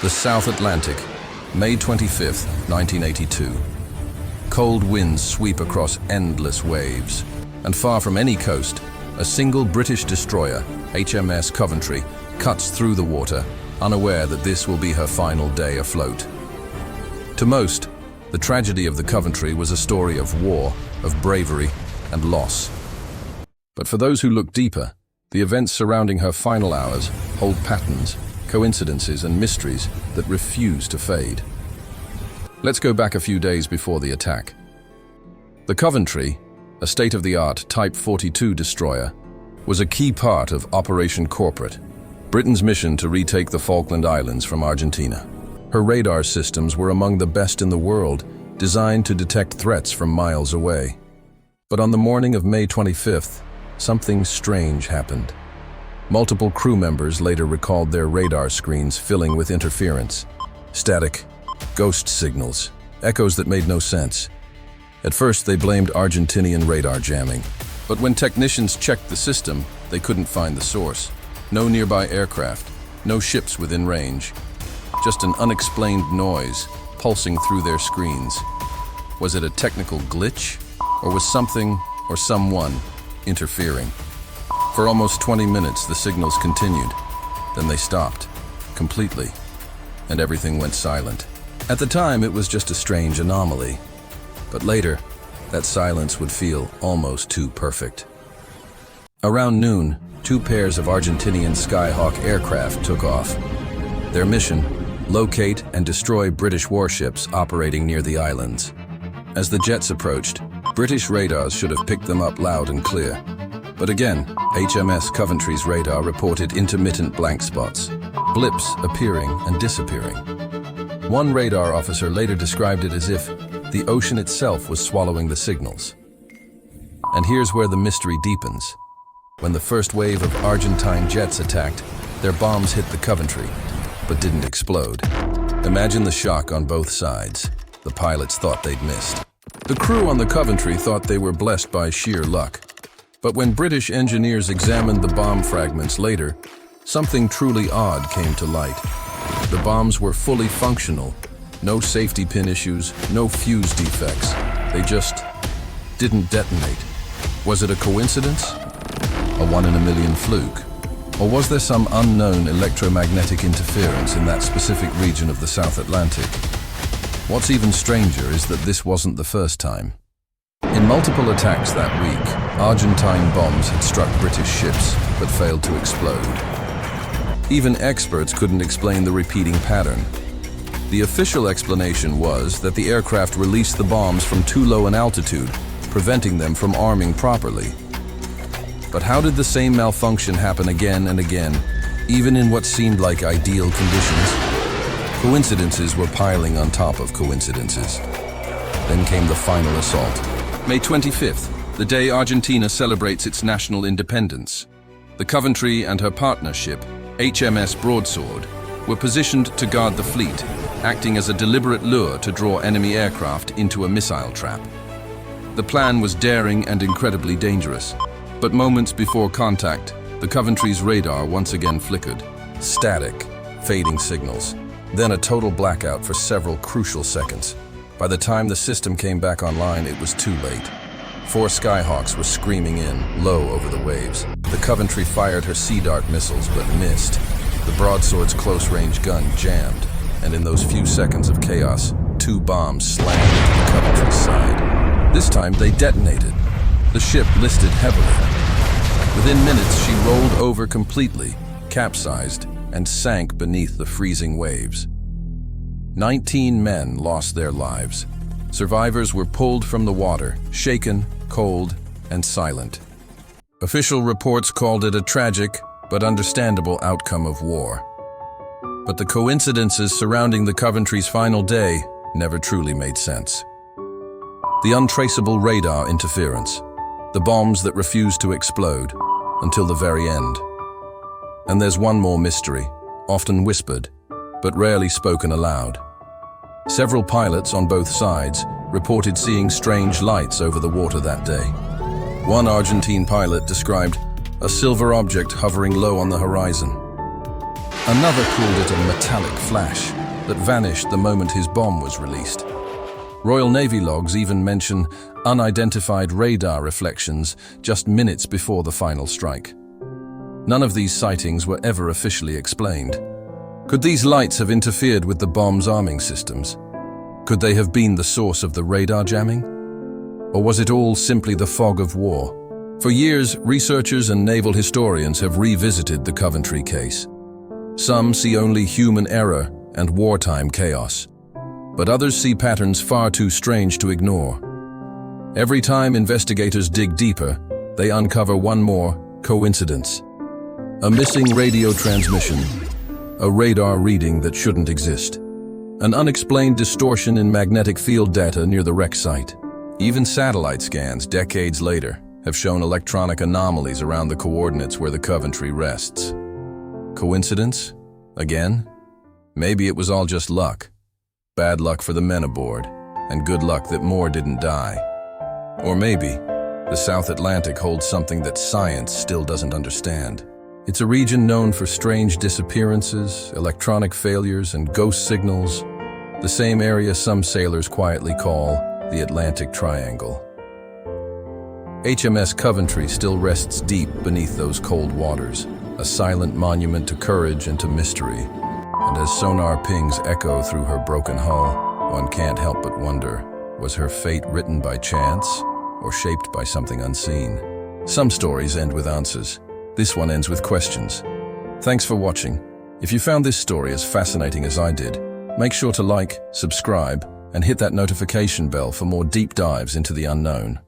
The South Atlantic, May 25, 1982. Cold winds sweep across endless waves, and far from any coast, a single British destroyer, HMS Coventry, cuts through the water, unaware that this will be her final day afloat. To most, the tragedy of the Coventry was a story of war, of bravery, and loss. But for those who look deeper, the events surrounding her final hours hold patterns, coincidences, and mysteries that refuse to fade. Let's go back a few days before the attack. The Coventry, a state-of-the-art Type 42 destroyer, was a key part of Operation Corporate, Britain's mission to retake the Falkland Islands from Argentina. Her radar systems were among the best in the world, designed to detect threats from miles away. But on the morning of May 25th, something strange happened. Multiple crew members later recalled their radar screens filling with interference, static, ghost signals, echoes that made no sense. At first, they blamed Argentinian radar jamming, but when technicians checked the system, they couldn't find the source. No nearby aircraft, no ships within range, just an unexplained noise pulsing through their screens. Was it a technical glitch, or was something or someone interfering? For almost 20 minutes, the signals continued. Then they stopped, completely, and everything went silent. At the time, it was just a strange anomaly. But later, that silence would feel almost too perfect. Around noon, two pairs of Argentinian Skyhawk aircraft took off. Their mission, locate and destroy British warships operating near the islands. As the jets approached, British radars should have picked them up loud and clear. But again, HMS Coventry's radar reported intermittent blank spots, blips appearing and disappearing. One radar officer later described it as if the ocean itself was swallowing the signals. And here's where the mystery deepens. When the first wave of Argentine jets attacked, their bombs hit the Coventry, but didn't explode. Imagine the shock on both sides. The pilots thought they'd missed. The crew on the Coventry thought they were blessed by sheer luck. But when British engineers examined the bomb fragments later, something truly odd came to light. The bombs were fully functional. No safety pin issues, no fuse defects. They just didn't detonate. Was it a coincidence? A one-in-a-million fluke? Or was there some unknown electromagnetic interference in that specific region of the South Atlantic? What's even stranger is that this wasn't the first time. In multiple attacks that week, Argentine bombs had struck British ships but failed to explode. Even experts couldn't explain the repeating pattern. The official explanation was that the aircraft released the bombs from too low an altitude, preventing them from arming properly. But how did the same malfunction happen again and again, even in what seemed like ideal conditions? Coincidences were piling on top of coincidences. Then came the final assault. May 25th, the day Argentina celebrates its national independence. The Coventry and her partner ship, HMS Broadsword, were positioned to guard the fleet, acting as a deliberate lure to draw enemy aircraft into a missile trap. The plan was daring and incredibly dangerous, but moments before contact, the Coventry's radar once again flickered. Static, fading signals, then a total blackout for several crucial seconds. By the time the system came back online, it was too late. 4 Skyhawks were screaming in, low over the waves. The Coventry fired her Sea Dart missiles, but missed. The Broadsword's close-range gun jammed, and in those few seconds of chaos, 2 bombs slammed into the Coventry's side. This time, they detonated. The ship listed heavily. Within minutes, she rolled over completely, capsized, and sank beneath the freezing waves. 19 men lost their lives. Survivors were pulled from the water, shaken, cold, and silent. Official reports called it a tragic but understandable outcome of war. But the coincidences surrounding the Coventry's final day never truly made sense. The untraceable radar interference, the bombs that refused to explode until the very end. And there's one more mystery, often whispered, but rarely spoken aloud. Several pilots on both sides reported seeing strange lights over the water that day. One Argentine pilot described a silver object hovering low on the horizon. Another called it a metallic flash that vanished the moment his bomb was released. Royal Navy logs even mention unidentified radar reflections just minutes before the final strike. None of these sightings were ever officially explained. Could these lights have interfered with the bomb's arming systems? Could they have been the source of the radar jamming? Or was it all simply the fog of war? For years, researchers and naval historians have revisited the Coventry case. Some see only human error and wartime chaos, but others see patterns far too strange to ignore. Every time investigators dig deeper, they uncover one more coincidence. A missing radio transmission, a radar reading that shouldn't exist, an unexplained distortion in magnetic field data near the wreck site. Even satellite scans decades later have shown electronic anomalies around the coordinates where the Coventry rests. Coincidence? Again? Maybe it was all just luck. Bad luck for the men aboard, and good luck that more didn't die. Or maybe the South Atlantic holds something that science still doesn't understand. It's a region known for strange disappearances, electronic failures, and ghost signals, the same area some sailors quietly call the Atlantic Triangle. HMS Coventry still rests deep beneath those cold waters, a silent monument to courage and to mystery. And as sonar pings echo through her broken hull, one can't help but wonder, was her fate written by chance or shaped by something unseen? Some stories end with answers. This one ends with questions. Thanks for watching. If you found this story as fascinating as I did, make sure to like, subscribe, and hit that notification bell for more deep dives into the unknown.